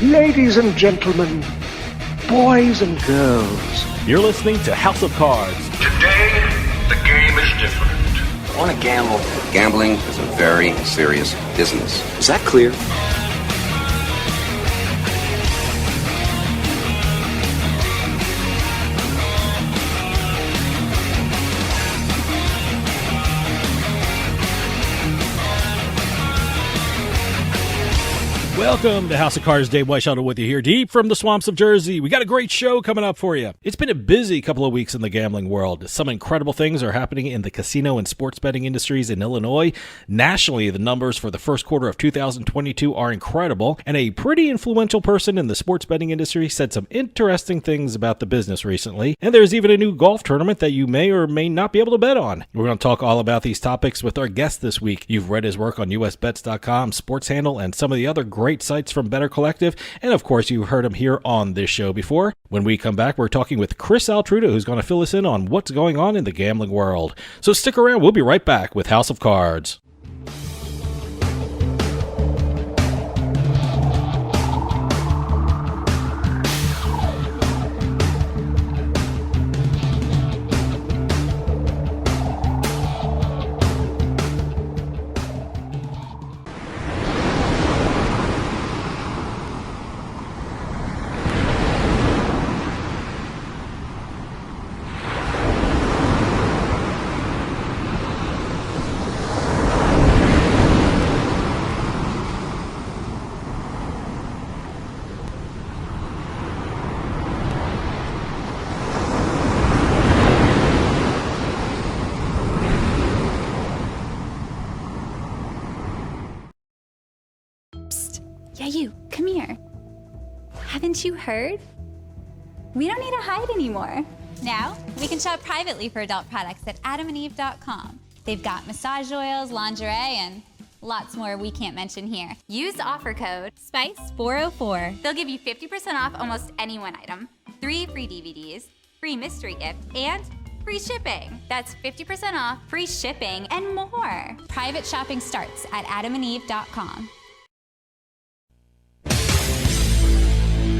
ladies and gentlemen, boys and girls. You're listening to House of Cards. Today, the game is different. I want to gamble. Gambling is a very serious business. Is that clear? Welcome to House of Cards. Dave Weishuttle with you here, deep from the swamps of Jersey. We got a great show coming up for you. It's been a busy couple of weeks in the gambling world. Some incredible things are happening in the casino and sports betting industries in Illinois. Nationally, the numbers for the first quarter of 2022 are incredible, and a pretty influential person in the sports betting industry said some interesting things about the business recently. And there's even a new golf tournament that you may or may not be able to bet on. We're going to talk all about these topics with our guest this week. You've read his work on usbets.com, SportsHandle, and some of the other great sites from Better Collective, and of course you've heard him here on this show before. When we come back, we're talking with Chris Altruda, who's going to fill us in on what's going on in the gambling world. So stick around, we'll be right back with House of Cards. You, come here. Haven't you heard? We don't need to hide anymore. Now, we can shop privately for adult products at adamandeve.com. They've got massage oils, lingerie, and lots more we can't mention here. Use offer code SPICE404. They'll give you 50% off almost any one item, 3 free DVDs, free mystery gift, and free shipping. That's 50% off, free shipping, and more. Private shopping starts at adamandeve.com.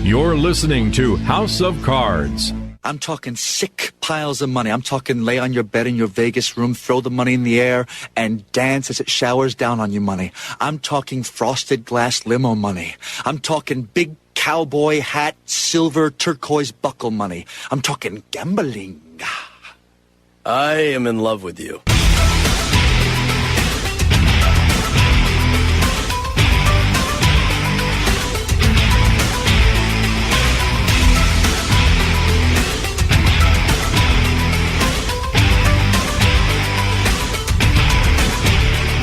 You're listening to House of Cards. I'm talking sick piles of money. I'm talking lay on your bed in your Vegas room, throw the money in the air, and dance as it showers down on you money. I'm talking frosted glass limo money. I'm talking big cowboy hat, silver turquoise buckle money. I'm talking gambling. I am in love with you.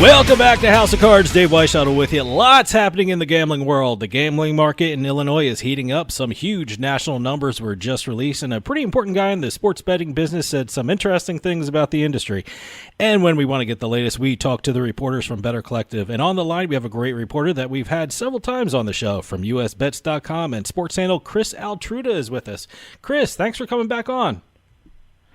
Welcome back to House of Cards. Dave Weishuttle with you. Lots happening in the gambling world. The gambling market in Illinois is heating up. Some huge national numbers were just released, and a pretty important guy in the sports betting business said some interesting things about the industry. And when we want to get the latest, we talk to the reporters from Better Collective. And on the line, we have a great reporter that we've had several times on the show from usbets.com and SportsHandle. Chris Altruda is with us. Chris, thanks for coming back on.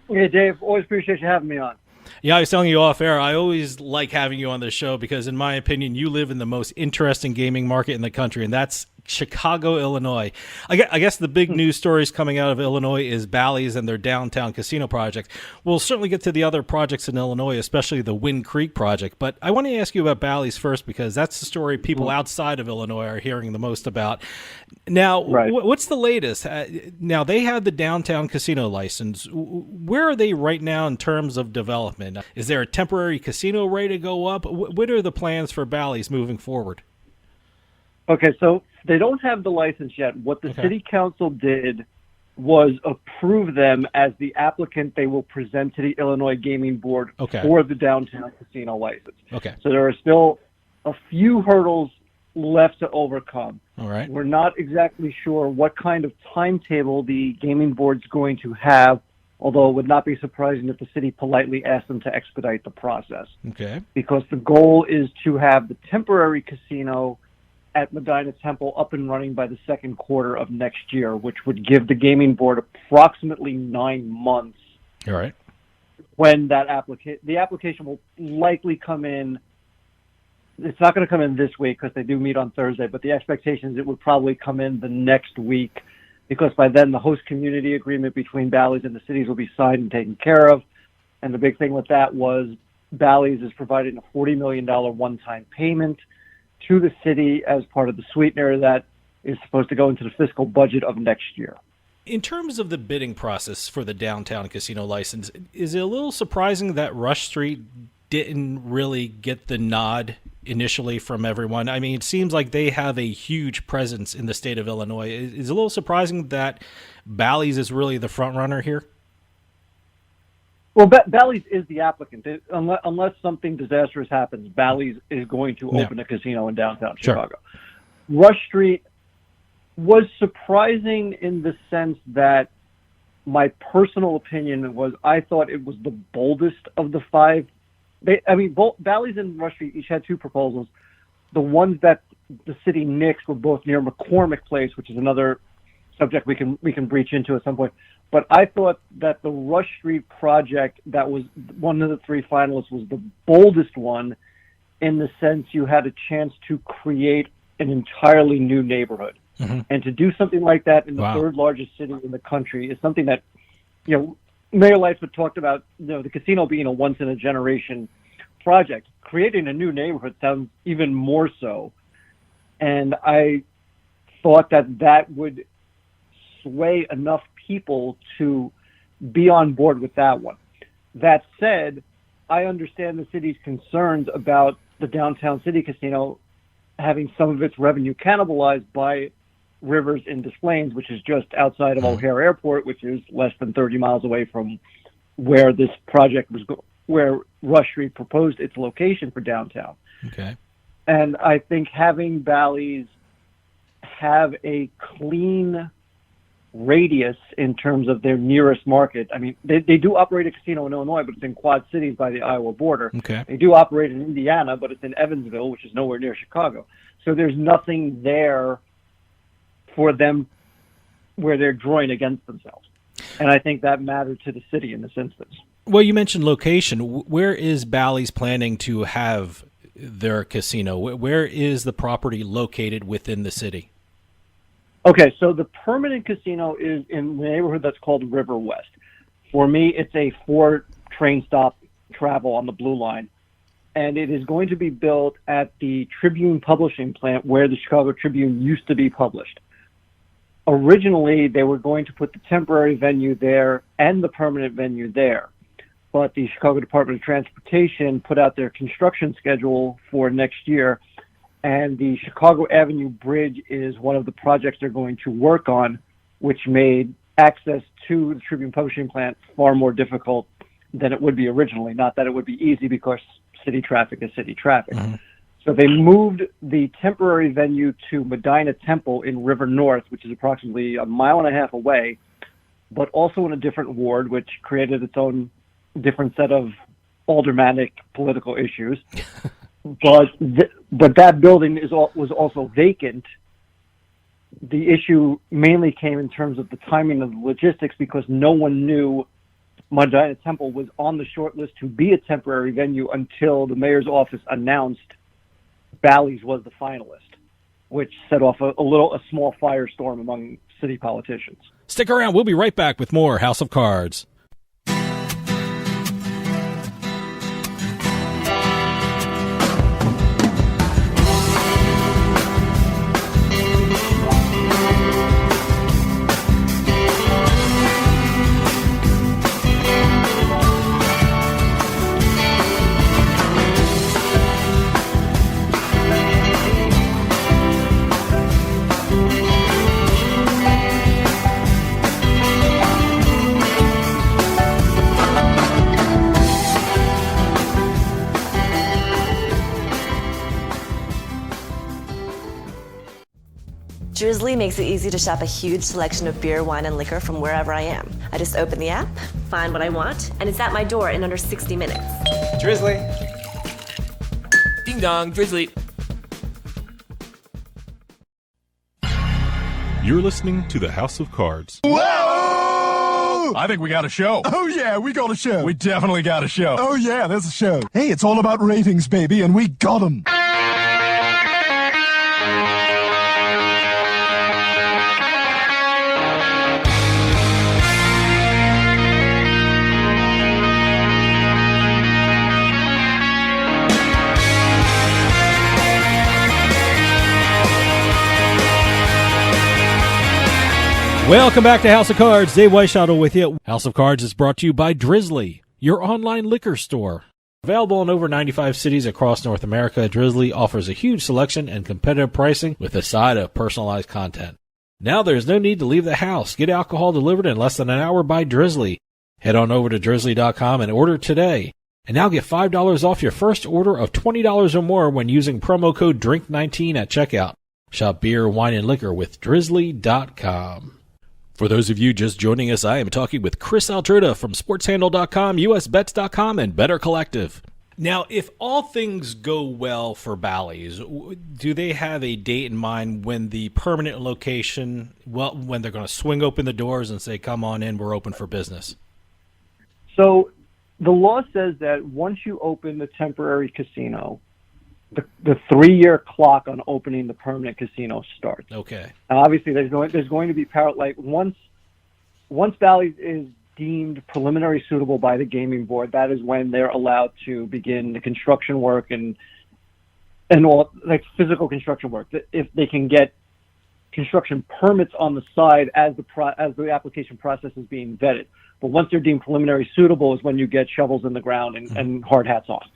Hey, Dave. Always appreciate you having me on. Yeah, I was telling you off air, I always like having you on this show because, in my opinion, you live in the most interesting gaming market in the country, and that's Chicago, Illinois. I guess the big news stories coming out of Illinois is Bally's and their downtown casino project. We'll certainly get to the other projects in Illinois, especially the Wind Creek project. But I want to ask you about Bally's first because that's the story people outside of Illinois are hearing the most about. Now, what's the latest? Now, they have the downtown casino license. Where are they right now in terms of development? Is there a temporary casino ready to go up? What are the plans for Bally's moving forward? Okay, so they don't have the license yet. What the city council did was approve them as the applicant they will present to the Illinois Gaming Board for the downtown casino license. Okay. So there are still a few hurdles left to overcome. All right. We're not exactly sure what kind of timetable the gaming board's going to have, although it would not be surprising if the city politely asked them to expedite the process. Okay. Because the goal is to have the temporary casino at Medina Temple up and running by the second quarter of next year, which would give the gaming board approximately 9 months. All right. When that the application will likely come in it's not going to come in this week because they do meet on Thursday, but the expectation is it would probably come in the next week because by then the host community agreement between Bally's and the cities will be signed and taken care of. And the big thing with that was Bally's is providing a $40 million one-time payment to the city as part of the sweetener that is supposed to go into the fiscal budget of next year. In terms of the bidding process for the downtown casino license, is it a little surprising that Rush Street didn't really get the nod initially from everyone? I mean, it seems like they have a huge presence in the state of Illinois. Is it a little surprising that Bally's is really the front runner here? Well, Bally's is the applicant. Unless something disastrous happens, Bally's is going to open a casino in downtown Chicago. Rush Street was surprising in the sense that my personal opinion was I thought it was the boldest of the five. Both Bally's and Rush Street each had two proposals. The ones that the city nixed were both near McCormick Place, which is another subject we can breach into at some point. But I thought that the Rush Street project that was one of the three finalists was the boldest one in the sense you had a chance to create an entirely new neighborhood. Mm-hmm. And to do something like that in the third largest city in the country is something that, Mayor Lightfoot talked about, the casino being a once-in-a-generation project. Creating a new neighborhood sounds even more so. And I thought that would sway enough people to be on board with that one. That said, I understand the city's concerns about the downtown city casino having some of its revenue cannibalized by Rivers in Des Plaines, which is just outside of O'Hare Airport, which is less than 30 miles away from where this project was, where Rush Street proposed its location for downtown. Okay. And I think having Bally's have a clean radius in terms of their nearest market. I mean, they do operate a casino in Illinois, but it's in Quad Cities by the Iowa border. Okay. They do operate in Indiana, but it's in Evansville, which is nowhere near Chicago. So there's nothing there for them where they're drawing against themselves. And I think that mattered to the city in this instance. Well, you mentioned location. Where is Bally's planning to have their casino? Where is the property located within the city? Okay, so the permanent casino is in the neighborhood that's called River West. For me, it's a 4-train stop travel on the Blue Line. And it is going to be built at the Tribune publishing plant where the Chicago Tribune used to be published. Originally, they were going to put the temporary venue there and the permanent venue there. But the Chicago Department of Transportation put out their construction schedule for next year, and the Chicago Avenue Bridge is one of the projects they're going to work on, which made access to the Tribune publishing plant far more difficult than it would be originally. Not that it would be easy, because city traffic is city traffic. Mm-hmm. So they moved the temporary venue to Medina Temple in River North, which is approximately 1.5 miles away, but also in a different ward, which created its own different set of aldermanic political issues. But that building was also vacant. The issue mainly came in terms of the timing of the logistics, because no one knew Medina Temple was on the short list to be a temporary venue until the mayor's office announced Bally's was the finalist, which set off a small firestorm among city politicians. Stick around. We'll be right back with more House of Cards. Drizzly makes it easy to shop a huge selection of beer, wine, and liquor from wherever I am. I just open the app, find what I want, and it's at my door in under 60 minutes. Drizzly. Ding dong, Drizzly. You're listening to the House of Cards. Whoa! I think we got a show. Oh, yeah, we got a show. We definitely got a show. Oh, yeah, there's a show. Hey, it's all about ratings, baby, and we got them. Welcome back to House of Cards. Dave Weishottle with you. House of Cards is brought to you by Drizzly, your online liquor store. Available in over 95 cities across North America, Drizzly offers a huge selection and competitive pricing with a side of personalized content. Now there's no need to leave the house. Get alcohol delivered in less than an hour by Drizzly. Head on over to drizzly.com and order today. And now get $5 off your first order of $20 or more when using promo code DRINK19 at checkout. Shop beer, wine, and liquor with drizzly.com. For those of you just joining us, I am talking with Chris Altruda from SportsHandle.com, USBets.com, and Better Collective. Now, if all things go well for Bally's, do they have a date in mind when the permanent location, when they're going to swing open the doors and say, come on in, we're open for business? So the law says that once you open the temporary casino, the 3-year clock on opening the permanent casino starts. Okay. Now, obviously, there's going to be once Bally's is deemed preliminary suitable by the gaming board, that is when they're allowed to begin the construction work and all, like physical construction work. If they can get construction permits on the side as the application process is being vetted. But once they're deemed preliminary suitable is when you get shovels in the ground and hard hats on.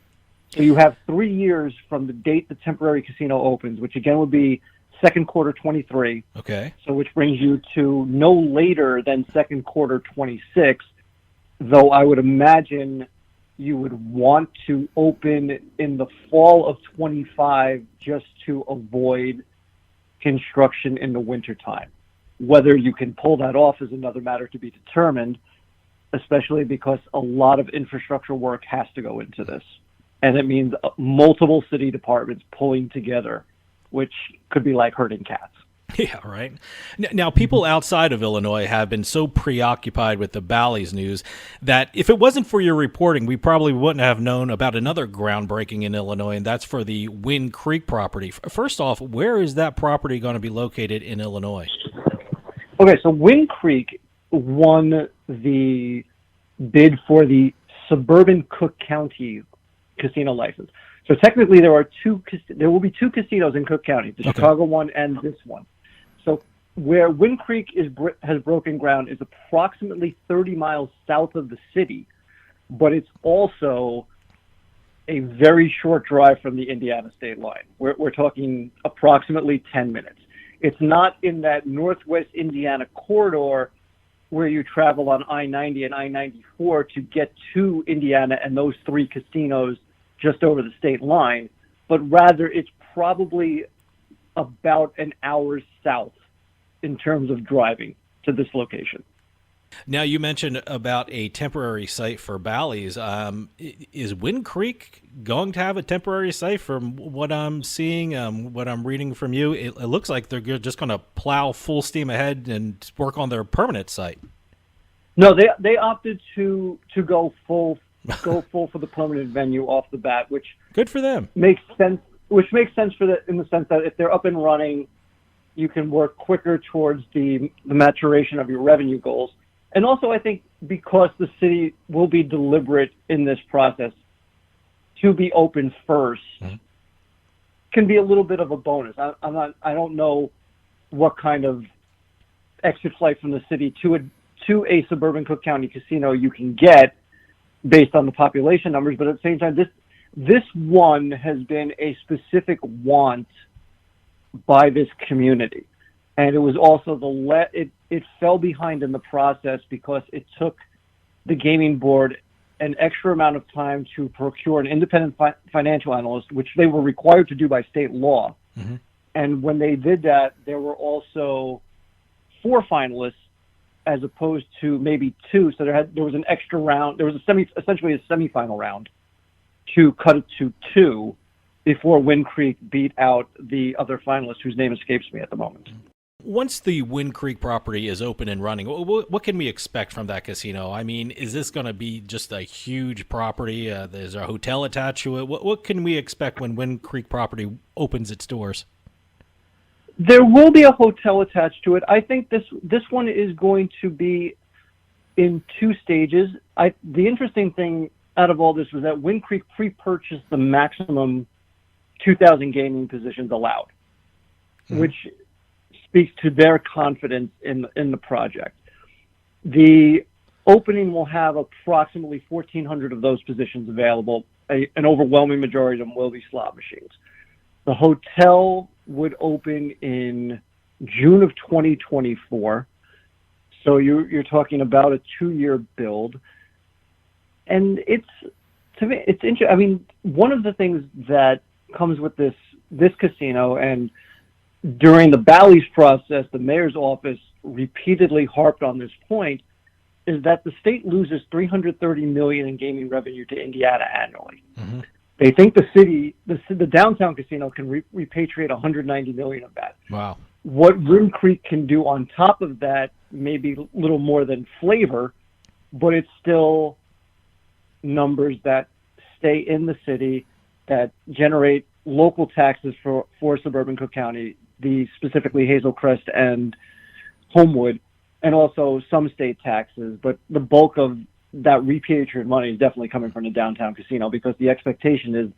So you have 3 years from the date the temporary casino opens, which again would be second quarter 23. Okay. So which brings you to no later than second quarter 26, though I would imagine you would want to open in the fall of 25 just to avoid construction in the wintertime. Whether you can pull that off is another matter to be determined, especially because a lot of infrastructure work has to go into this. And it means multiple city departments pulling together, which could be like herding cats. Yeah, right. Now, people outside of Illinois have been so preoccupied with the Bally's news that if it wasn't for your reporting, we probably wouldn't have known about another groundbreaking in Illinois, and that's for the Wind Creek property. First off, where is that property going to be located in Illinois? Okay, so Wind Creek won the bid for the suburban Cook County casino license. So technically there will be two casinos in Cook County, the Chicago one and this one. So where Wind Creek has broken ground is approximately 30 miles south of the city, but it's also a very short drive from the Indiana state line. We're talking approximately 10 minutes. It's not in that northwest Indiana corridor where you travel on I-90 and I-94 to get to Indiana and those three casinos just over the state line, but rather it's probably about an hour south in terms of driving to this location. Now, you mentioned about a temporary site for Bally's. Is Wind Creek going to have a temporary site? From what I'm seeing, what I'm reading from you, it looks like they're just going to plow full steam ahead and work on their permanent site. No, they opted to go full for the permanent venue off the bat, which good for them. Makes sense. Which makes sense in the sense that if they're up and running, you can work quicker towards the maturation of your revenue goals. And also, I think because the city will be deliberate in this process, to be open first can be a little bit of a bonus. I don't know what kind of exit flight from the city to a suburban Cook County casino you can get based on the population numbers, but at the same time, this one has been a specific want by this community. And it was also it fell behind in the process because it took the gaming board an extra amount of time to procure an independent financial analyst, which they were required to do by state law. Mm-hmm. And when they did that, there were also 4 finalists as opposed to maybe 2. So there was an extra round. There was essentially a semifinal round to cut it to 2 before Wind Creek beat out the other finalist, whose name escapes me at the moment. Once the Wind Creek property is open and running, what can we expect from that casino? I mean, is this going to be just a huge property? There's a hotel attached to it. What can we expect when Wind Creek property opens its doors? There will be a hotel attached to it. I think this one is going to be in 2 stages. The interesting thing out of all this was that Wind Creek pre-purchased the maximum 2,000 gaming positions allowed, which speaks to their confidence in the project. The opening will have approximately 1,400 of those positions available. An overwhelming majority of them will be slot machines. The hotel would open in June of 2024. So you're talking about a 2-year build. And to me, it's interesting. I mean, one of the things that comes with this casino, and during the Bally's process, the mayor's office repeatedly harped on this point, is that the state loses $330 million in gaming revenue to Indiana annually. Mm-hmm. They think the downtown casino can repatriate $190 million of that. Wow. What Wind Creek can do on top of that may be a little more than flavor, but it's still numbers that stay in the city, that generate local taxes for suburban Cook County, specifically Hazel Crest and Homewood, and also some state taxes. But the bulk of that repatriated money is definitely coming from the downtown casino, because the expectation is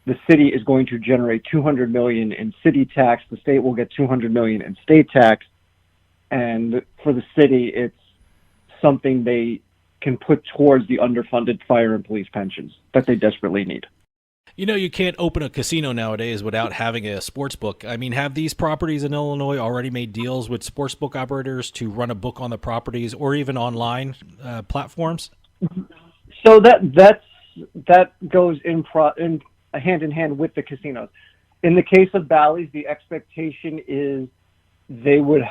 the city is going to generate $200 million in city tax. The state will get $200 million in state tax. And for the city, it's something they can put towards the underfunded fire and police pensions that they desperately need. You know, you can't open a casino nowadays without having a sports book. I mean, have these properties in Illinois already made deals with sports book operators to run a book on the properties, or even online platforms? So that goes in hand in hand with the casinos. In the case of Bally's, the expectation is they would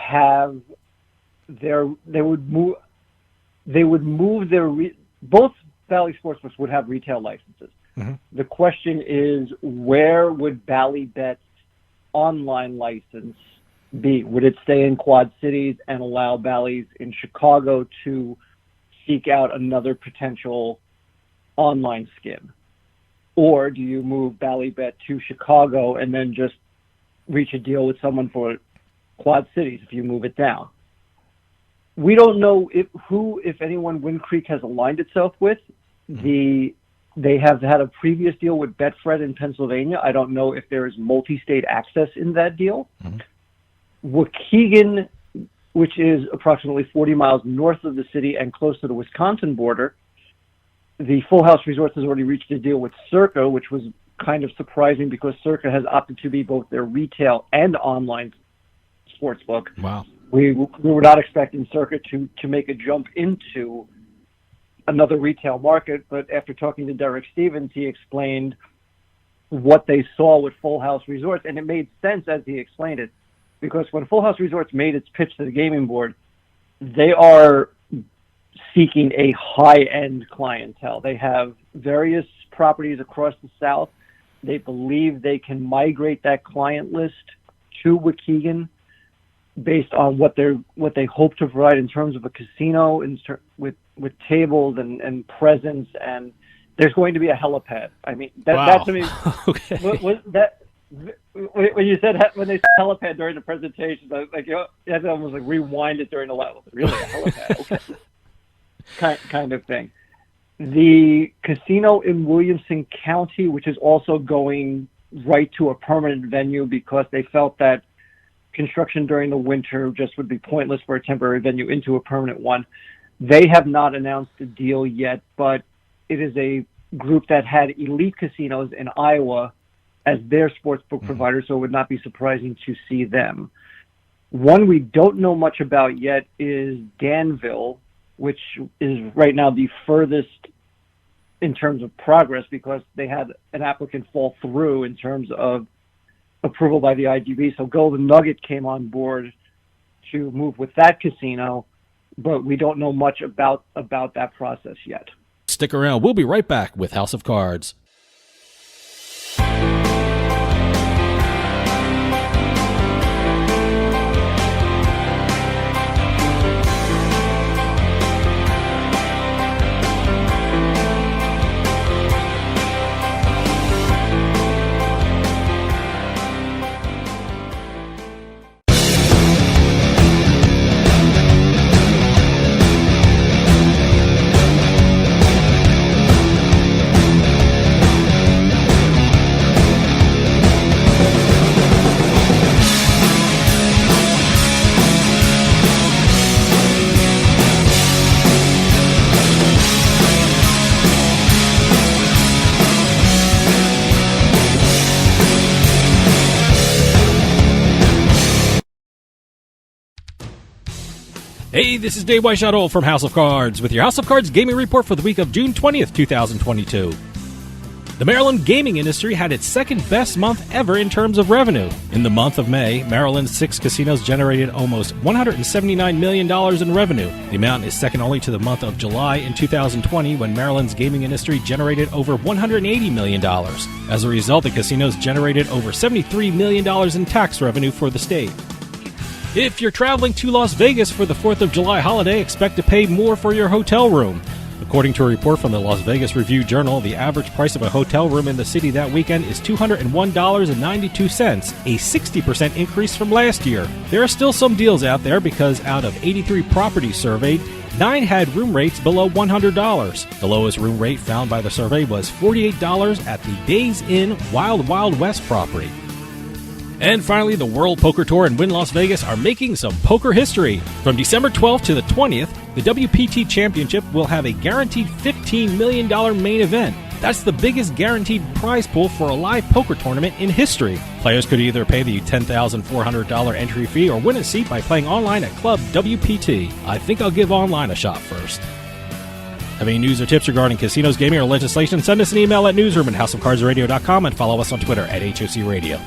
move both Bally Sportsbooks would have retail licenses. Mm-hmm. The question is, where would Ballybet's online license be? Would it stay in Quad Cities and allow Bally's in Chicago to seek out another potential online skin? Or do you move Ballybet to Chicago and then just reach a deal with someone for Quad Cities if you move it down? We don't know if anyone Wind Creek has aligned itself with. They have had a previous deal with Betfred in Pennsylvania. I don't know if there is multi-state access in that deal. Mm-hmm. Waukegan, which is approximately 40 miles north of the city and close to the Wisconsin border, the Full House Resorts has already reached a deal with Circa, which was kind of surprising because Circa has opted to be both their retail and online sportsbook. Wow. We were not expecting Circa to make a jump into another retail market, but after talking to Derek Stevens, he explained what they saw with Full House Resorts, and it made sense as he explained it, because when Full House Resorts made its pitch to the gaming board, they are seeking a high-end clientele. They have various properties across the South. They believe they can migrate that client list to Waukegan based on what they hope to provide in terms of a casino, with tables and presence, and there's going to be a helipad. I mean, that to me, okay. When you said when they said helipad during the presentation, I was like, you had to almost like rewind it during the level. Really, a helipad? Okay. kind of thing. The casino in Williamson County, which is also going right to a permanent venue because they felt that construction during the winter just would be pointless for a temporary venue into a permanent one. They have not announced a deal yet, but it is a group that had Elite Casinos in Iowa as their sportsbook provider, so it would not be surprising to see them. One we don't know much about yet is Danville, which is right now the furthest in terms of progress because they had an applicant fall through in terms of approval by the IGB. So Golden Nugget came on board to move with that casino, but we don't know much about that process yet. Stick around. We'll be right back with House of Cards. Hey, this is Dave Weishuttle from House of Cards with your House of Cards gaming report for the week of June 20th, 2022. The Maryland gaming industry had its second best month ever in terms of revenue. In the month of May, Maryland's 6 casinos generated almost $179 million in revenue. The amount is second only to the month of July in 2020 when Maryland's gaming industry generated over $180 million. As a result, the casinos generated over $73 million in tax revenue for the state. If you're traveling to Las Vegas for the 4th of July holiday, expect to pay more for your hotel room. According to a report from the Las Vegas Review-Journal, the average price of a hotel room in the city that weekend is $201.92, a 60% increase from last year. There are still some deals out there because out of 83 properties surveyed, 9 had room rates below $100. The lowest room rate found by the survey was $48 at the Days Inn Wild Wild West property. And finally, the World Poker Tour and Wynn Las Vegas are making some poker history. From December 12th to the 20th, the WPT Championship will have a guaranteed $15 million main event. That's the biggest guaranteed prize pool for a live poker tournament in history. Players could either pay the $10,400 entry fee or win a seat by playing online at Club WPT. I think I'll give online a shot first. Have any news or tips regarding casinos, gaming, or legislation? Send us an email at newsroom@houseofcardsradio.com and follow us on Twitter at HOC Radio.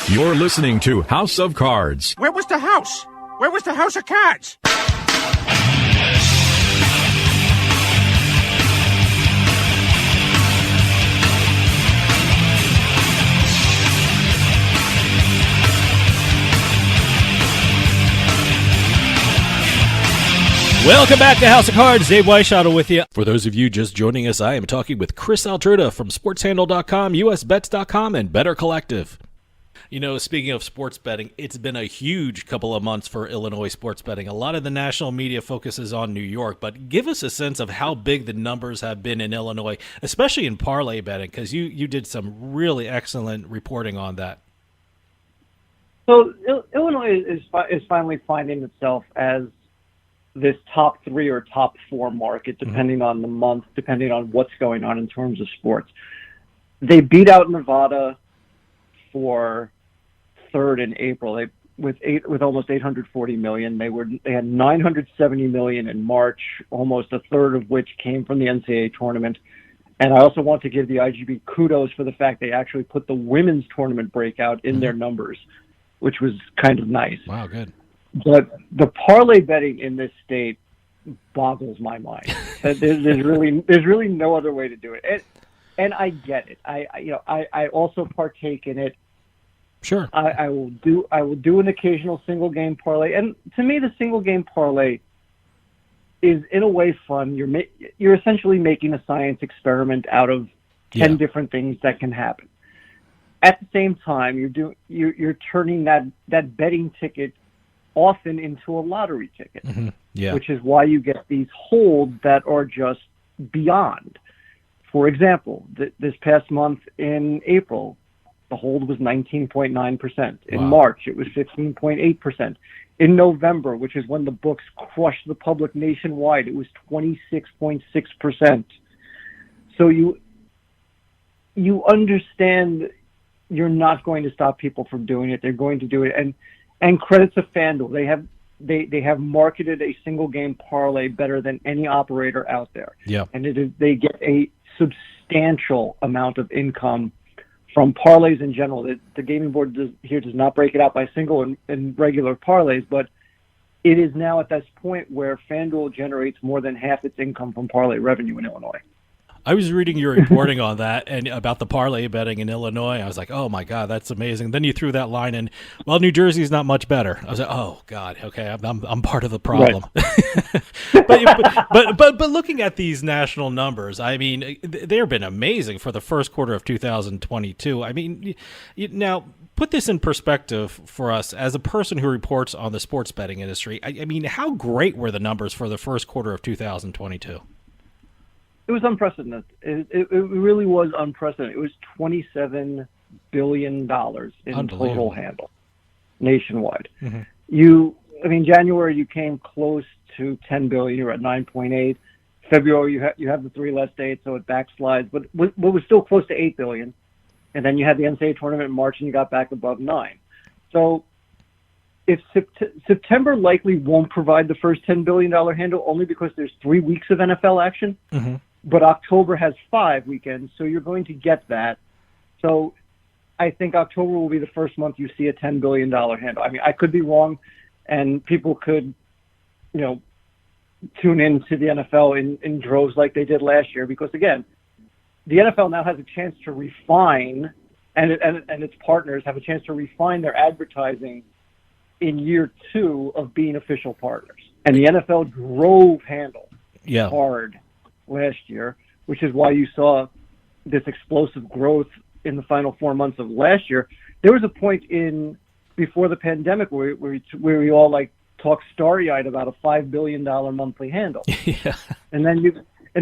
You're listening to House of Cards. Where was the house? Where was the House of Cards? Welcome back to House of Cards. Dave Weishuttle with you. For those of you just joining us, I am talking with Chris Altruda from SportsHandle.com, USBets.com, and Better Collective. You know, speaking of sports betting, it's been a huge couple of months for Illinois sports betting. A lot of the national media focuses on New York, but give us a sense of how big the numbers have been in Illinois, especially in parlay betting, because you did some really excellent reporting on that. So Illinois is finally finding itself as this top 3 or top 4 market, depending on the month, depending on what's going on in terms of sports. They beat out Nevada for third in April. With almost 840 million. They had 970 million in March, almost a third of which came from the NCAA tournament. And I also want to give the IGB kudos for the fact they actually put the women's tournament breakout in their numbers, which was kind of nice. Wow, good. But the parlay betting in this state boggles my mind. There's really no other way to do it. And I get it. I also partake in it. Sure. I will do an occasional single game parlay, and to me, the single game parlay is in a way fun. You're essentially making a science experiment out of 10 different things that can happen. At the same time, you're turning that betting ticket often into a lottery ticket, which is why you get these holds that are just beyond. For example, this past month in April, the hold was 19.9%. In March, it was 15.8%. In November, which is when the books crushed the public nationwide, it was 26.6%. So you understand you're not going to stop people from doing it. They're going to do it. And credit to FanDuel. They have marketed a single game parlay better than any operator out there. Yeah. And they get a substantial amount of income from parlays in general. The gaming board does not break it out by single and regular parlays, but it is now at this point where FanDuel generates more than half its income from parlay revenue in Illinois. I was reading your reporting on that and about the parlay betting in Illinois. I was like, oh, my God, that's amazing. Then you threw that line in, well, New Jersey's not much better. I was like, oh, God, okay, I'm part of the problem. Right. but looking at these national numbers, I mean, they've been amazing for the first quarter of 2022. I mean, now, put this in perspective for us as a person who reports on the sports betting industry. I mean, how great were the numbers for the first quarter of 2022? It was unprecedented. It really was unprecedented. It was $27 billion in total handle nationwide. January you came close to 10 billion. You're at 9.8. February you have the 3 less days, so it backslides, but was still close to 8 billion. And then you had the NCAA tournament in March, and you got back above 9. So if September likely won't provide the first $10 billion handle only because there's 3 weeks of NFL action, but October has 5 weekends, so you're going to get that. So I think October will be the first month you see a $10 billion handle. I mean, I could be wrong, and people could, tune into the NFL in droves like they did last year because, again, the NFL now has a chance to refine, and its partners have a chance to refine their advertising in year 2 of being official partners. And the NFL drove handle hard last year, which is why you saw this explosive growth in the final 4 months of last year. There was a point before the pandemic where we all talk starry-eyed about a $5 billion monthly handle. And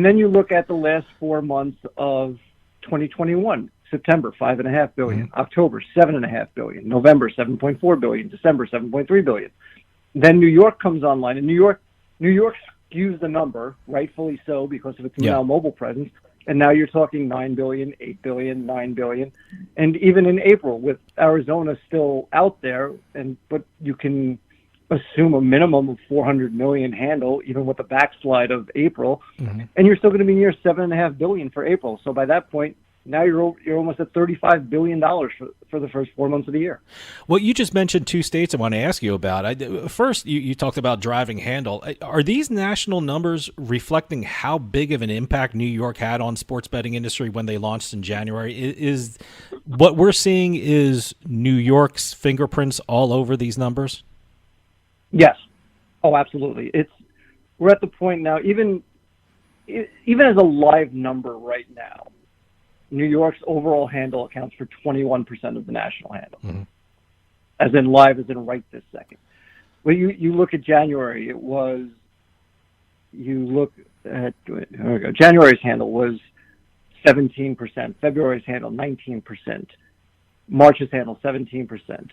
then you look at the last 4 months of 2021. September, $5.5 billion. October, $7.5 billion. November, $7.4 billion. December, $7.3 billion. Then New York comes online, and New York skews the number, rightfully so, because of its now mobile presence. And now you're talking $9 billion, $8 billion, $9 billion. And even in April, with Arizona still out there, but you can assume a minimum of $400 million handle, even with the backslide of April, and you're still going to be near $7.5 billion for April. So by that point, now you're almost at $35 billion for the first 4 months of the year. Well, you just mentioned 2 states I want to ask you about. First, you talked about driving handle. Are these national numbers reflecting how big of an impact New York had on sports betting industry when they launched in January? Is what we're seeing is New York's fingerprints all over these numbers? Yes. Oh, absolutely. We're at the point now, even as a live number right now, New York's overall handle accounts for 21% of the national handle, as in live, as in right this second. Well, you look at January, January's handle was 17%, February's handle 19%, March's handle 17%,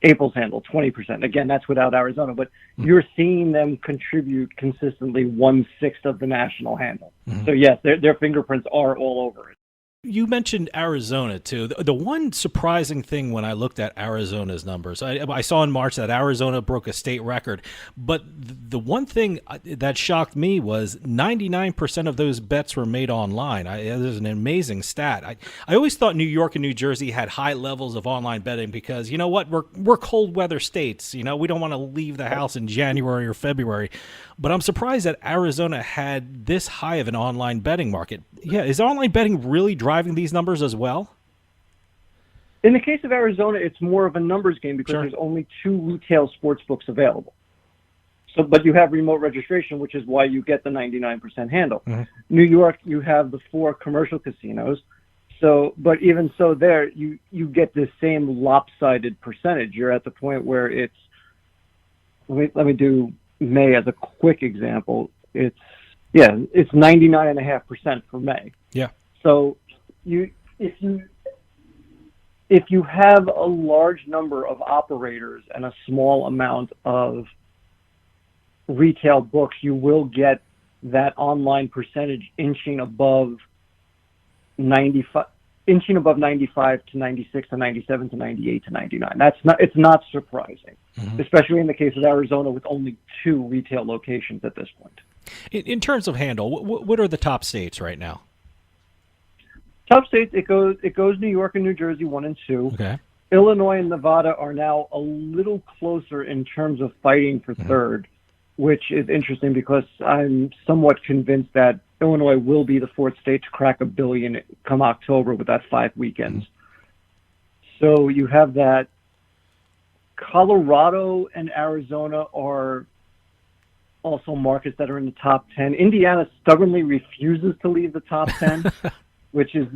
April's handle 20%. Again, that's without Arizona, but you're seeing them contribute consistently 1/6 of the national handle. So yes, their fingerprints are all over it. You mentioned Arizona, too. The one surprising thing when I looked at Arizona's numbers, I saw in March that Arizona broke a state record, but the one thing that shocked me was 99% of those bets were made online. It was an amazing stat. I always thought New York and New Jersey had high levels of online betting because, you know what, we're cold weather states. We don't want to leave the house in January or February. But I'm surprised that Arizona had this high of an online betting market. Yeah, is online betting really driving these numbers as well? In the case of Arizona, it's more of a numbers game because there's only 2 retail sports books available. But you have remote registration, which is why you get the 99% handle. New York, you have the 4 commercial casinos. But even so, there you get the same lopsided percentage. You're at the point where it's. Let me do May as a quick example. It's 99.5% for May. Yeah. So if you have a large number of operators and a small amount of retail books, you will get that online percentage inching above 95 to 96 to 97 to 98 to 99. It's not surprising, especially in the case of Arizona with only 2 retail locations at this point. In terms of handle, what are the top states right now? Top states, it goes New York and New Jersey 1 and 2. Okay. Illinois and Nevada are now a little closer in terms of fighting for third, which is interesting because I'm somewhat convinced that Illinois will be the 4th state to crack $1 billion come October with that 5 weekends. So you have that. Colorado and Arizona are also markets that are in the top 10. Indiana stubbornly refuses to leave the top 10, which is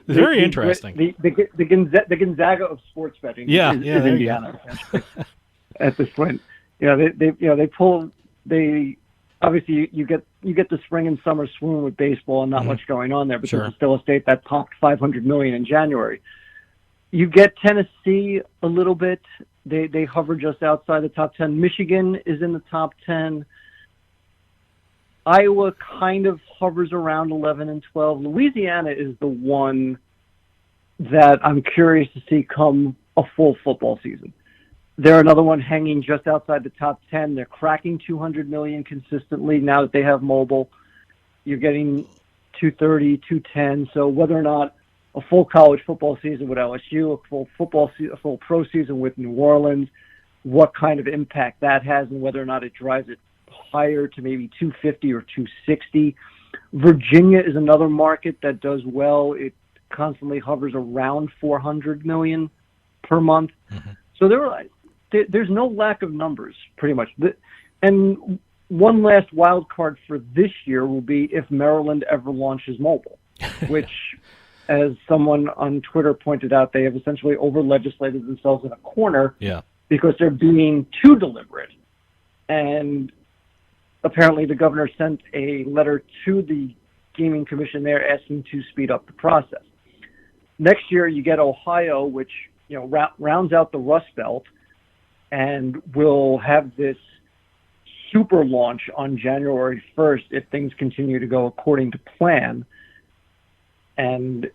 very interesting. The Gonzaga of sports betting is Indiana at this point. Obviously you get the spring and summer swoon with baseball and not much going on there, but this is still a state that topped $500 million in January. You get Tennessee a little bit. They hover just outside the top 10. Michigan is in the top 10. Iowa kind of hovers around 11 and 12. Louisiana is the one that I'm curious to see come a full football season. They're another one hanging just outside the top 10. They're cracking 200 million consistently now that they have mobile. You're getting 230, 210. So whether or not a full college football season with LSU, a full pro season with New Orleans, what kind of impact that has, and whether or not it drives it higher to maybe 250 or 260. Virginia is another market that does well. It constantly hovers around 400 million per month. Mm-hmm. So there's no lack of numbers, pretty much. And one last wild card for this year will be if Maryland ever launches mobile, which, as someone on Twitter pointed out, they have essentially over-legislated themselves in a corner because they're being too deliberate. And apparently the governor sent a letter to the Gaming Commission there asking to speed up the process. Next year, you get Ohio, which rounds out the Rust Belt, and will have this super launch on January 1st if things continue to go according to plan. And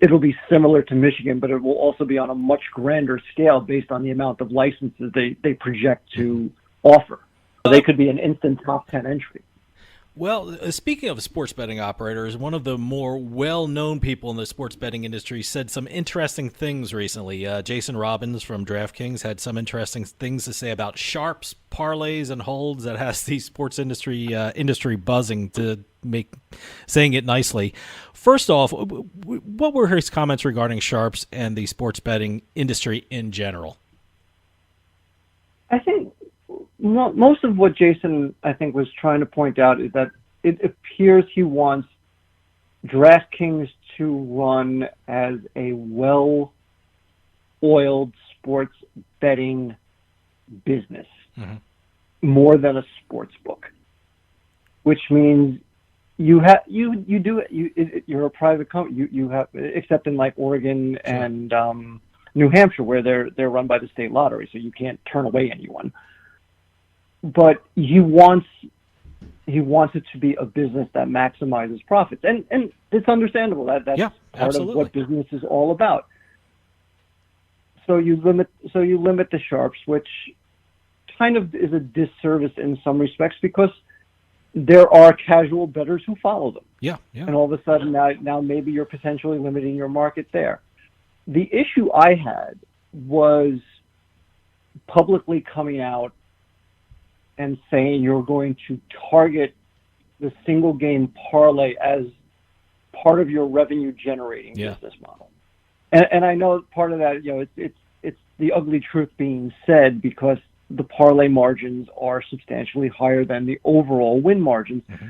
it'll be similar to Michigan, but it will also be on a much grander scale based on the amount of licenses they project to offer. So they could be an instant top 10 entry. Well, speaking of sports betting operators, one of the more well-known people in the sports betting industry said some interesting things recently. Jason Robbins from DraftKings had some interesting things to say about sharps, parlays, and holds that has the sports industry buzzing, to make saying it nicely. First off, what were his comments regarding sharps and the sports betting industry in general? I think most of what Jason, I think, was trying to point out is that it appears he wants DraftKings to run as a well-oiled sports betting business more than a sports book, which means you're a private company. You have, except in like Oregon and New Hampshire, where they're run by the state lottery, so you can't turn away anyone. But he wants it to be a business that maximizes profits, and it's understandable. That's part of what business is all about. So you limit the sharps, which kind of is a disservice in some respects because there are casual bettors who follow them. Yeah. And all of a sudden now maybe you're potentially limiting your market there. The issue I had was publicly coming out and saying you're going to target the single game parlay as part of your revenue generating business model. And I know part of that, it's the ugly truth being said because the parlay margins are substantially higher than the overall win margins. Mm-hmm.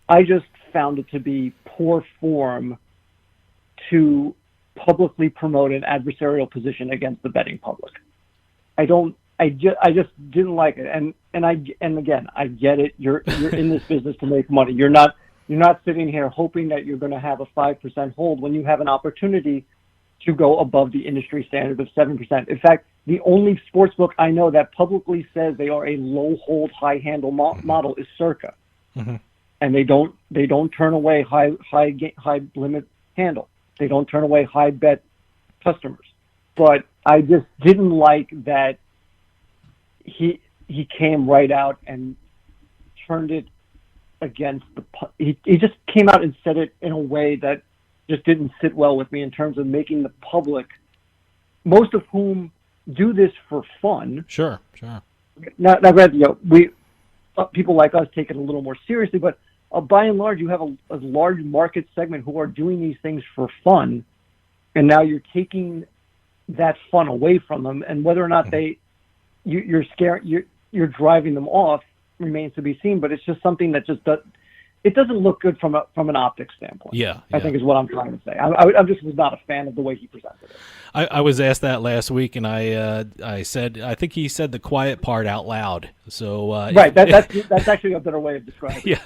I just found it to be poor form to publicly promote an adversarial position against the betting public. I just didn't like it. And again, I get it. You're in this business to make money. You're not sitting here hoping that you're going to have a 5% hold when you have an opportunity to go above the industry standard of 7%. In fact, the only sportsbook I know that publicly says they are a low hold, high handle model is Circa, and they don't turn away high limit handle. They don't turn away high bet customers. But I just didn't like that he came right out and turned it against he just came out and said it in a way that just didn't sit well with me in terms of making the public, most of whom do this for fun. Sure. Now granted, people like us take it a little more seriously, but by and large, you have a large market segment who are doing these things for fun, and now you're taking that fun away from them, and whether or not you're driving them off remains to be seen. But it's just something that it doesn't look good from an optics standpoint. I think is what I'm trying to say. I just was not a fan of the way he presented it. I was asked that last week, and I said I think he said the quiet part out loud. So right, that's actually a better way of describing it. Yeah,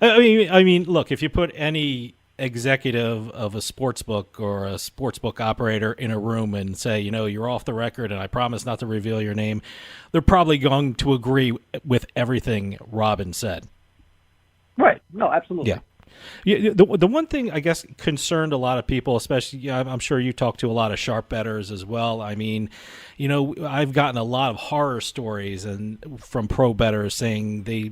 I mean, look, if you put any executive of a sports book or a sports book operator in a room and say, you're off the record and I promise not to reveal your name, they're probably going to agree with everything Robin said. Right. No, absolutely. Yeah. Yeah, the one thing I guess concerned a lot of people, especially I'm sure you talk to a lot of sharp bettors as well. I mean, I've gotten a lot of horror stories from pro bettors saying they,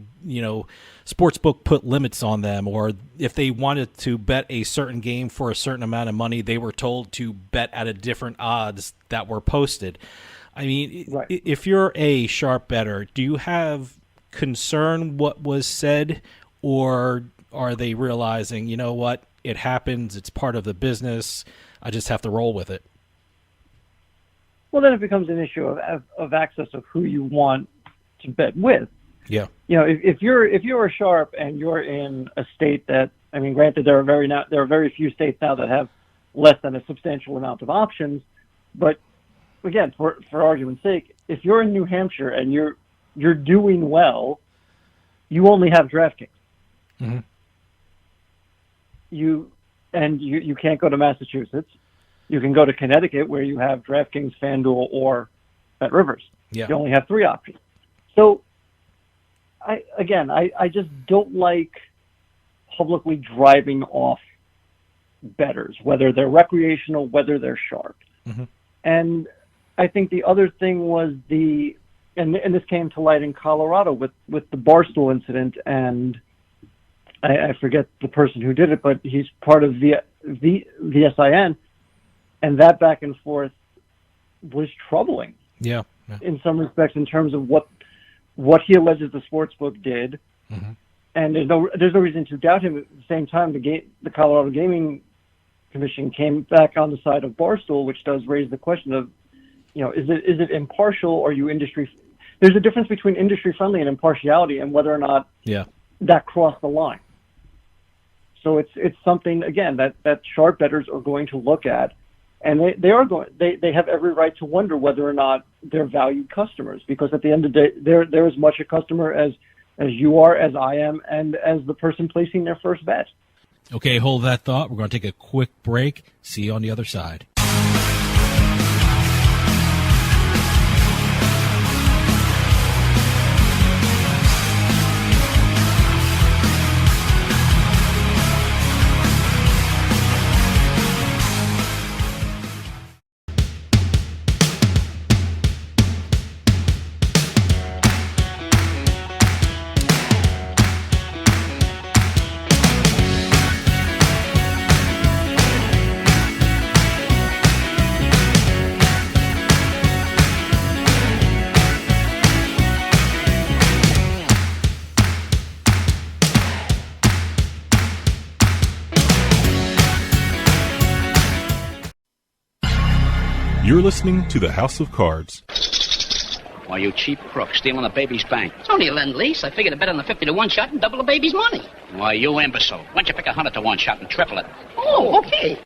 sportsbook put limits on them, or if they wanted to bet a certain game for a certain amount of money, they were told to bet at a different odds that were posted. I mean, right. If you're a sharp bettor, do you have concern what was said, or are they realizing, you know what, it happens, it's part of the business, I just have to roll with it? Well, then it becomes an issue of access of who you want to bet with. Yeah. If you're a sharp and you're in a state that, I mean, granted, there are very few states now that have less than a substantial amount of options, but again, for argument's sake, if you're in New Hampshire and you're doing well, you only have DraftKings. Mm-hmm. You can't go to Massachusetts. You can go to Connecticut, where you have DraftKings, FanDuel, or BetRivers. Yeah. You only have 3 options. So, I just don't like publicly driving off bettors, whether they're recreational, whether they're sharp. Mm-hmm. And I think the other thing was and this came to light in Colorado with the Barstool incident, and I forget the person who did it, but he's part of VSIN, and that back and forth was troubling. Yeah. In some respects, in terms of what he alleges the sportsbook did, mm-hmm. and there's no reason to doubt him. At the same time, the Colorado Gaming Commission came back on the side of Barstool, which does raise the question of, is it impartial, or are you industry? There's a difference between industry friendly and impartiality, and whether or not that crossed the line. So it's something, again, that sharp bettors are going to look at, and they have every right to wonder whether or not they're valued customers, because at the end of the day, they're as much a customer as you are, as I am, and as the person placing their first bet. Okay, hold that thought. We're going to take a quick break. See you on the other side. You're listening to the House of Cards. Why, you cheap crook, stealing a baby's bank. It's only a lend-lease. I figured to bet on the 50 to 1 shot and double the baby's money. Why, you imbecile. Why don't you pick 100 to 1 shot and triple it? Oh, okay.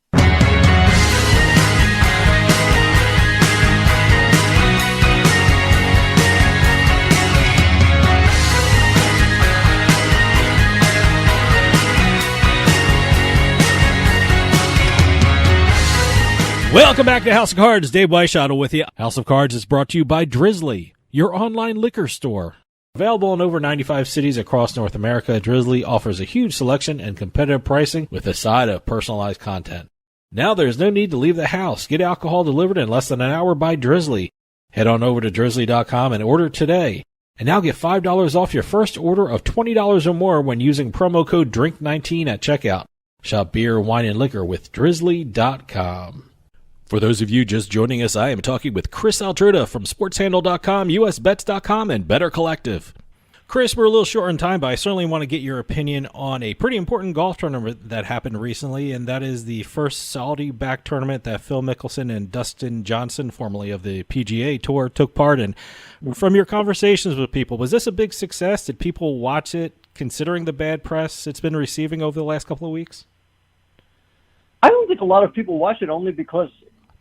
Welcome back to House of Cards. Dave Weishottle with you. House of Cards is brought to you by Drizzly, your online liquor store. Available in over 95 cities across North America, Drizzly offers a huge selection and competitive pricing with a side of personalized content. Now there's no need to leave the house. Get alcohol delivered in less than an hour by Drizzly. Head on over to drizzly.com and order today. And now get $5 off your first order of $20 or more when using promo code DRINK19 at checkout. Shop beer, wine, and liquor with drizzly.com. For those of you just joining us, I am talking with Chris Altruda from SportsHandle.com, USBets.com, and Better Collective. Chris, we're a little short on time, but I certainly want to get your opinion on a pretty important golf tournament that happened recently, and that is the first Saudi-backed tournament that Phil Mickelson and Dustin Johnson, formerly of the PGA Tour, took part in. From your conversations with people, was this a big success? Did people watch it, considering the bad press it's been receiving over the last couple of weeks? I don't think a lot of people watched it, only because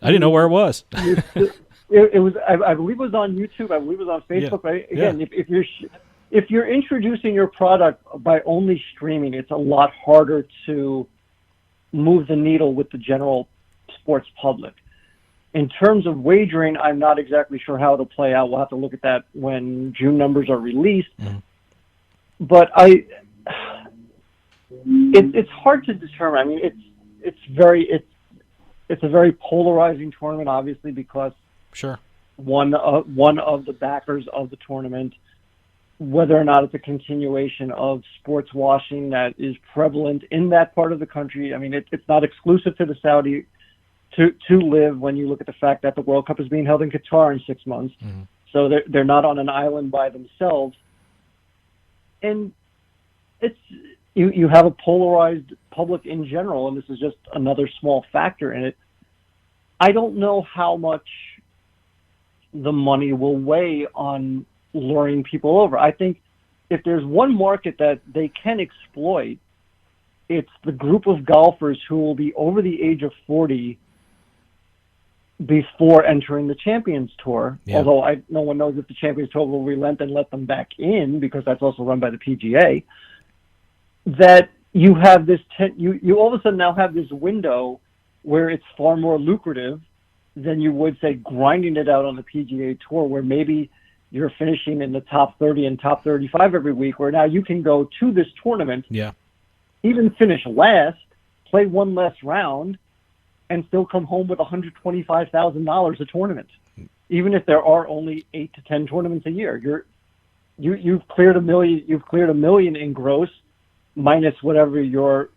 I didn't know where it was. it was, I believe it was on YouTube. I believe it was on Facebook. Yeah. Right? Again, if you're introducing your product by only streaming, it's a lot harder to move the needle with the general sports public. In terms of wagering, I'm not exactly sure how it'll play out. We'll have to look at that when June numbers are released. Mm-hmm. But It's hard to determine. I mean, it's a very polarizing tournament, obviously, because one of the backers of the tournament, whether or not it's a continuation of sports washing that is prevalent in that part of the country. I mean, it's not exclusive to the Saudi to live when you look at the fact that the World Cup is being held in Qatar in 6 months. Mm-hmm. So they're not on an island by themselves. And it's you have a polarized public in general, and this is just another small factor in it. I don't know how much the money will weigh on luring people over. I think if there's one market that they can exploit, it's the group of golfers who will be over the age of 40 before entering the Champions Tour. Yeah. Although no one knows if the Champions Tour will relent and let them back in, because that's also run by the PGA. That you have this, you all of a sudden now have this window where it's far more lucrative than you would, say, grinding it out on the PGA Tour, where maybe you're finishing in the top 30 and top 35 every week, where now you can go to this tournament, even finish last, play one less round, and still come home with $125,000 a tournament, even if there are only 8 to 10 tournaments a year. You've cleared $1 million. You've cleared $1 million in gross, minus whatever your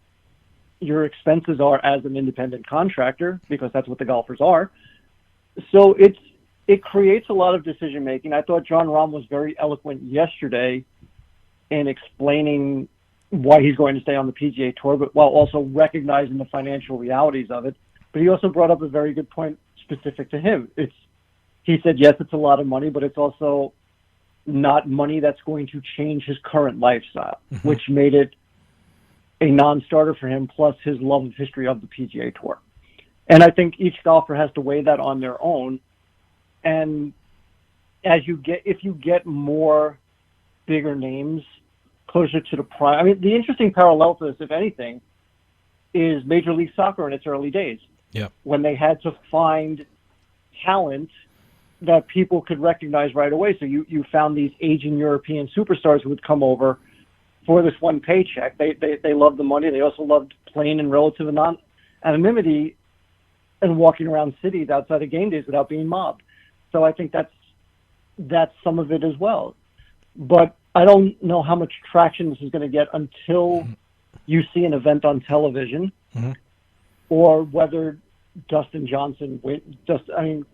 expenses are as an independent contractor, because that's what the golfers are. So it creates a lot of decision making. I thought John Rahm was very eloquent yesterday in explaining why he's going to stay on the PGA Tour, but while also recognizing the financial realities of it. But he also brought up a very good point specific to him. He said, yes, it's a lot of money, but it's also not money that's going to change his current lifestyle, which made it a non-starter for him, plus his love of history of the PGA Tour. And I think each golfer has to weigh that on their own. And if you get more bigger names closer to the prime, I mean, the interesting parallel to this, if anything, is Major League Soccer in its early days. Yeah. When they had to find talent that people could recognize right away. So you found these aging European superstars who would come over for this one paycheck. They loved the money. They also loved playing in relative anonymity and walking around cities outside of game days without being mobbed. So I think that's some of it as well. But I don't know how much traction this is going to get until you see an event on television, or whether Dustin Johnson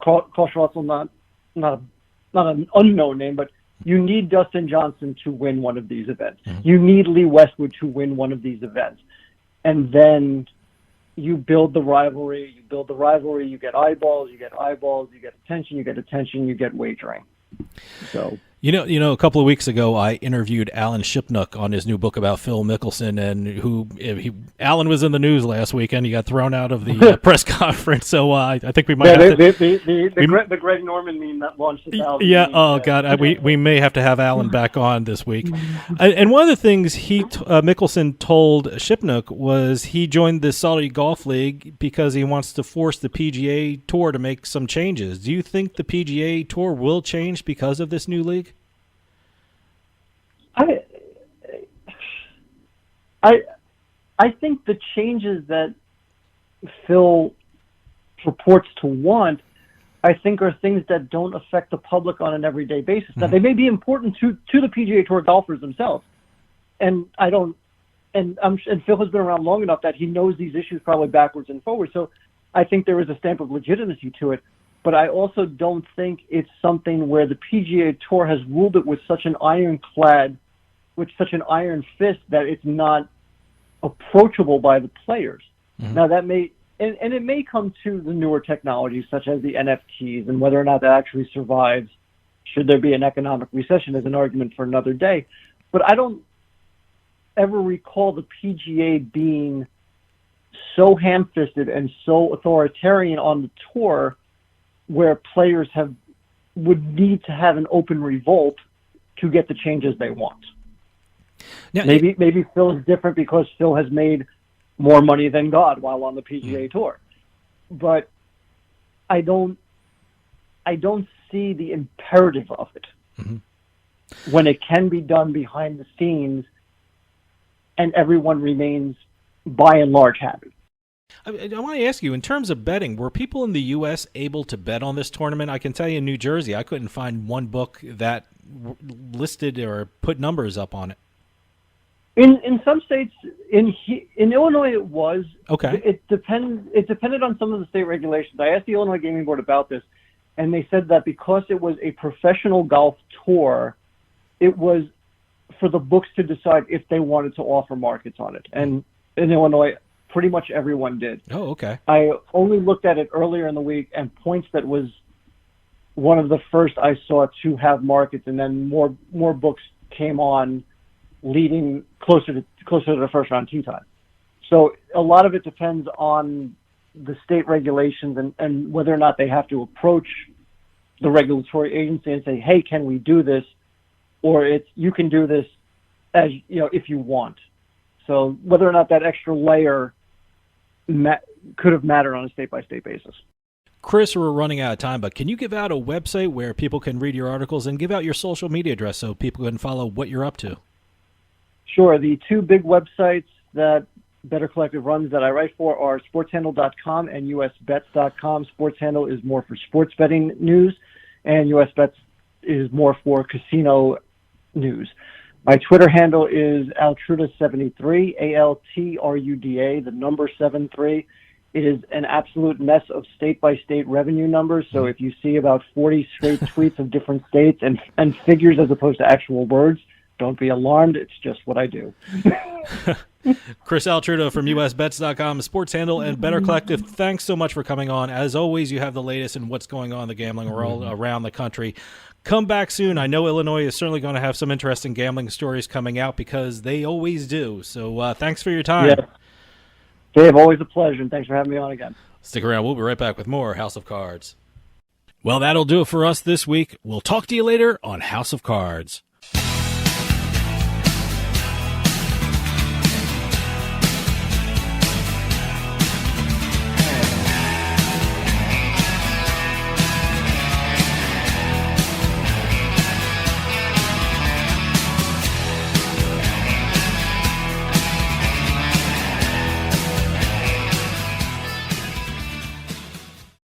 Carl Schwartzel, not an unknown name, but you need Dustin Johnson to win one of these events. You need Lee Westwood to win one of these events. And then you build the rivalry, you get eyeballs, you get attention, you get wagering. So You know, a couple of weeks ago, I interviewed Alan Shipnuck on his new book about Phil Mickelson, and Alan was in the news last weekend. He got thrown out of the press conference, so I think we might have to... The Greg Norman meme that launched the album. Yeah, God, we may have to have Alan back on this week. And one of the things Mickelson told Shipnuck was he joined the Saudi Golf League because he wants to force the PGA Tour to make some changes. Do you think the PGA Tour will change because of this new league? I think the changes that Phil purports to want, I think, are things that don't affect the public on an everyday basis. Now, they may be important to the PGA Tour golfers themselves, and Phil has been around long enough that he knows these issues probably backwards and forwards. So I think there is a stamp of legitimacy to it. But I also don't think it's something where the PGA Tour has ruled it with such an iron fist that it's not approachable by the players. Now that may, and it may come to the newer technologies such as the NFTs, and whether or not that actually survives, should there be an economic recession, is an argument for another day. But I don't ever recall the PGA being so ham-fisted and so authoritarian on the tour where players would need to have an open revolt to get the changes they want. Now, maybe Phil is different because Phil has made more money than God while on the PGA Tour, but I don't see the imperative of it when it can be done behind the scenes and everyone remains, by and large, happy. I want to ask you, in terms of betting, were people in the U.S. able to bet on this tournament? I can tell you in New Jersey, I couldn't find one book that listed or put numbers up on it. In some states, in Illinois, it was. Okay. It depended on some of the state regulations. I asked the Illinois Gaming Board about this, and they said that because it was a professional golf tour, it was for the books to decide if they wanted to offer markets on it. And in Illinois, pretty much everyone did. Oh, okay. I only looked at it earlier in the week, and PointsBet was one of the first I saw to have markets, and then more books came on, leading closer to the first round tee time. So a lot of it depends on the state regulations and whether or not they have to approach the regulatory agency and say, hey, can we do this? Or you can do this as if you want. So whether or not that extra layer could have mattered on a state-by-state basis. Chris, we're running out of time, but can you give out a website where people can read your articles and give out your social media address so people can follow what you're up to? Sure. The two big websites that Better Collective runs that I write for are SportsHandle.com and USBets.com. SportsHandle is more for sports betting news, and USBets is more for casino news. My Twitter handle is Altruda73, ALTRUDA, the number 73. It is an absolute mess of state-by-state revenue numbers, so if you see about 40 straight tweets of different states and figures as opposed to actual words, don't be alarmed. It's just what I do. Chris Altruda from USBets.com, SportsHandle, and Better Collective, thanks so much for coming on. As always, you have the latest in what's going on in the gambling world around the country. Come back soon. I know Illinois is certainly going to have some interesting gambling stories coming out because they always do. So thanks for your time. Yes. Dave, always a pleasure, and thanks for having me on again. Stick around. We'll be right back with more House of Cards. Well, that'll do it for us this week. We'll talk to you later on House of Cards.